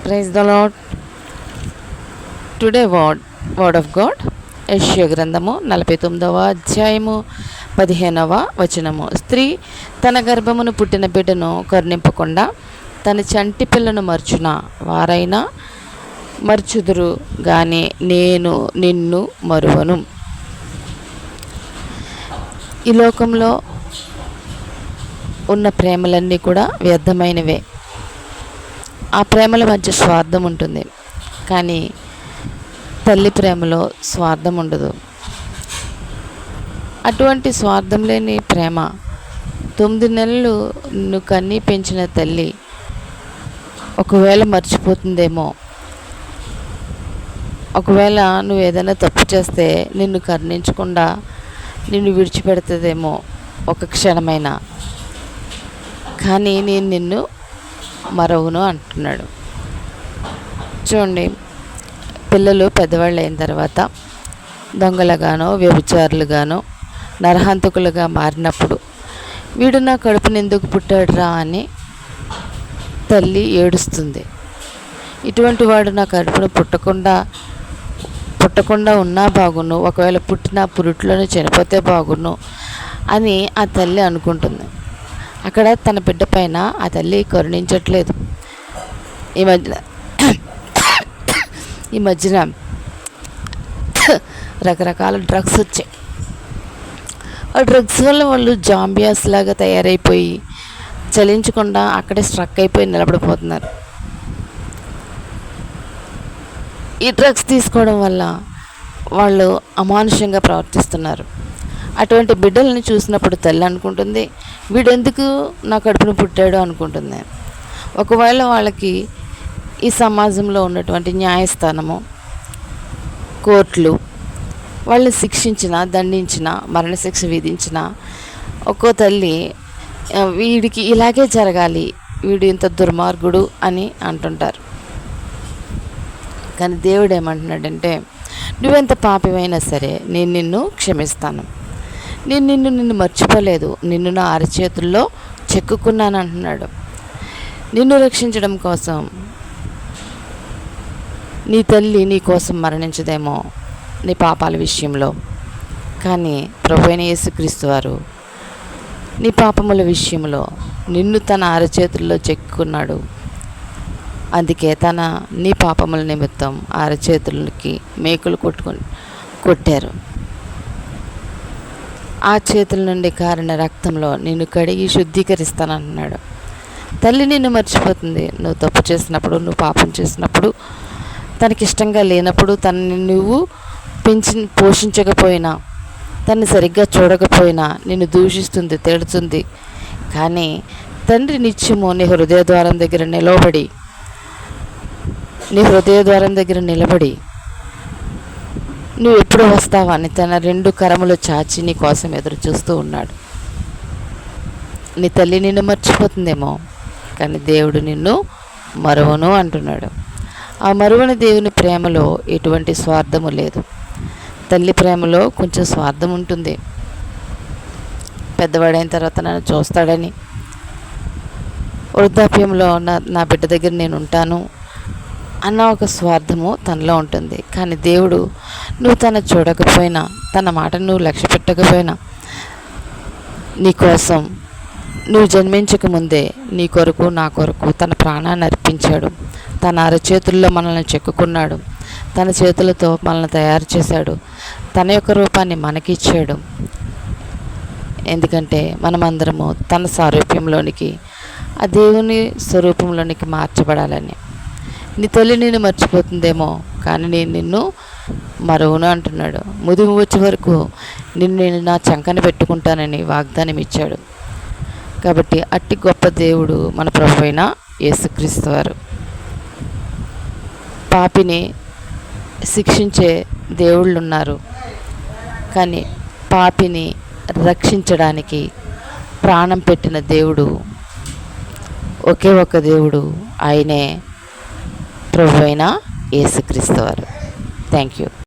Praise the Lord. Today word of God, యెషయా గ్రంథము 49వ అధ్యాయము 15వ వచనము. స్త్రీ తన గర్భమును పుట్టిన బిడ్డను కరుణింపకుండా తన చంటి పిల్లను మర్చున వారైనా మర్చుదురు గాని నేను నిన్ను మరువను. ఈ లోకంలో ఉన్న ప్రేమలన్నీ కూడా వ్యర్థమైనవే. ఆ ప్రేమల మధ్య స్వార్థం ఉంటుంది, కానీ తల్లి ప్రేమలో స్వార్థం ఉండదు. అటువంటి స్వార్థం లేని ప్రేమ 9 నెలలు నిన్ను కన్నీ పెంచిన తల్లి ఒకవేళ మర్చిపోతుందేమో, ఒకవేళ నువ్వు ఏదైనా తప్పు చేస్తే నిన్ను కరుణించకుండా నిన్ను విడిచిపెడుతుందేమో ఒక క్షణమైనా, కానీ నేను నిన్ను మరవను అంటున్నాడు. చూడండి, పిల్లలు పెద్దవాళ్ళు అయిన తర్వాత దొంగలుగానో వ్యభిచారులుగానో నరహంతకులుగా మారినప్పుడు వీడు నా కడుపుని ఎందుకు పుట్టాడురా అని తల్లి ఏడుస్తుంది. ఇటువంటి వాడు నా కడుపును పుట్టకుండా ఉన్నా బాగును, ఒకవేళ పుట్టిన పురుట్లోనే చనిపోతే బాగును అని ఆ తల్లి అనుకుంటుంది. అక్కడ తన బిడ్డ పైన ఆ తల్లి కరుణించట్లేదు. ఈ మధ్యన రకరకాల డ్రగ్స్ వచ్చాయి. ఆ డ్రగ్స్ వల్ల వాళ్ళు జాంబియాస్ లాగా తయారైపోయి చలించకుండా అక్కడే స్ట్రక్ అయిపోయి నిలబడిపోతున్నారు. ఈ డ్రగ్స్ తీసుకోవడం వల్ల వాళ్ళు అమానుషంగా ప్రవర్తిస్తున్నారు. అటువంటి బిడ్డలను చూసినప్పుడు తల్లి అనుకుంటుంది, వీడెందుకు నా కడుపును పుట్టాడు అనుకుంటుంది. ఒకవేళ వాళ్ళకి ఈ సమాజంలో ఉన్నటువంటి న్యాయస్థానము, కోర్టులు వాళ్ళని శిక్షించిన, దండించిన, మరణశిక్ష విధించిన ఒక్కో తల్లి వీడికి ఇలాగే జరగాలి, వీడు ఇంత దుర్మార్గుడు అని అంటుంటారు. కానీ దేవుడు ఏమంటున్నాడంటే, నువ్వెంత పాపమైనా సరే నేను నిన్ను క్షమిస్తాను, నేను నిన్ను మర్చిపోలేదు, నిన్ను నా అరచేతుల్లో చెక్కుకున్నాను అంటున్నాడు. నిన్ను రక్షించడం కోసం నీ తల్లి నీ కోసం మరణించదేమో నీ పాపాల విషయంలో, కానీ ప్రభువైన యేసుక్రీస్తు వారు నీ పాపముల విషయంలో నిన్ను తన అరచేతుల్లో చెక్కుకున్నాడు. అందుకే నీ పాపముల నిమిత్తం అరచేతులకి మేకులు కొట్టారు. ఆ చేతుల నుండి కారిన రక్తంలో నిన్ను కడిగి శుద్ధీకరిస్తానంటున్నాడు. తల్లి నిన్ను మర్చిపోతుంది. నువ్వు తప్పు చేసినప్పుడు, నువ్వు పాపం చేసినప్పుడు, తనకిష్టంగా లేనప్పుడు, తనని నువ్వు పోషించకపోయినా, తన్ని సరిగ్గా చూడకపోయినా నిన్ను దూషిస్తుంది, తిడుతుంది. కానీ తండ్రి నిత్యము నీ హృదయ ద్వారం దగ్గర నిలబడి నువ్వు ఎప్పుడు వస్తావా అని తన 2 కరములు చాచి నీ కోసం ఎదురు చూస్తూ ఉన్నాడు. నీ తల్లి నిన్ను మర్చిపోతుందేమో, కానీ దేవుడు నిన్ను మరువను అంటున్నాడు. ఆ మరువని దేవుని ప్రేమలో ఎటువంటి స్వార్థము లేదు. తల్లి ప్రేమలో కొంచెం స్వార్థం ఉంటుంది. పెద్దవాడైన తర్వాత నన్ను చూస్తాడని, వృద్ధాప్యంలో నా బిడ్డ దగ్గర నేను ఉంటాను అన్న ఒక స్వార్థము తనలో ఉంటుంది. కానీ దేవుడు నువ్వు తను చూడకపోయినా, తన మాట నువ్వు లక్ష్య పెట్టకపోయినా, నీ కోసం నువ్వు జన్మించకముందే నీ కొరకు, నా కొరకు తన ప్రాణాన్ని అర్పించాడు. తన అరచేతుల్లో మనల్ని చెక్కుకున్నాడు. తన చేతులతో మనల్ని తయారు చేశాడు. తన యొక్క రూపాన్ని మనకిచ్చాడు. ఎందుకంటే మనమందరము తన సారూప్యంలోనికి, ఆ దేవుని స్వరూపంలోనికి మార్చబడాలని. నీ తల్లి నిన్ను మర్చిపోతుందేమో, కానీ నేను నిన్ను మరువను అంటున్నాడు. ముదిమి వచ్చే వరకు నేను నా చంకని పెట్టుకుంటానని వాగ్దానం ఇచ్చాడు. కాబట్టి అట్టి గొప్ప దేవుడు మన ప్రభువైన యేసుక్రీస్తు వారు. పాపిని శిక్షించే దేవుళ్ళు ఉన్నారు, కానీ పాపిని రక్షించడానికి ప్రాణం పెట్టిన దేవుడు ఒకే ఒక దేవుడు, ఆయనే ప్రభువైన యేసుక్రీస్తు వారు. Thank you.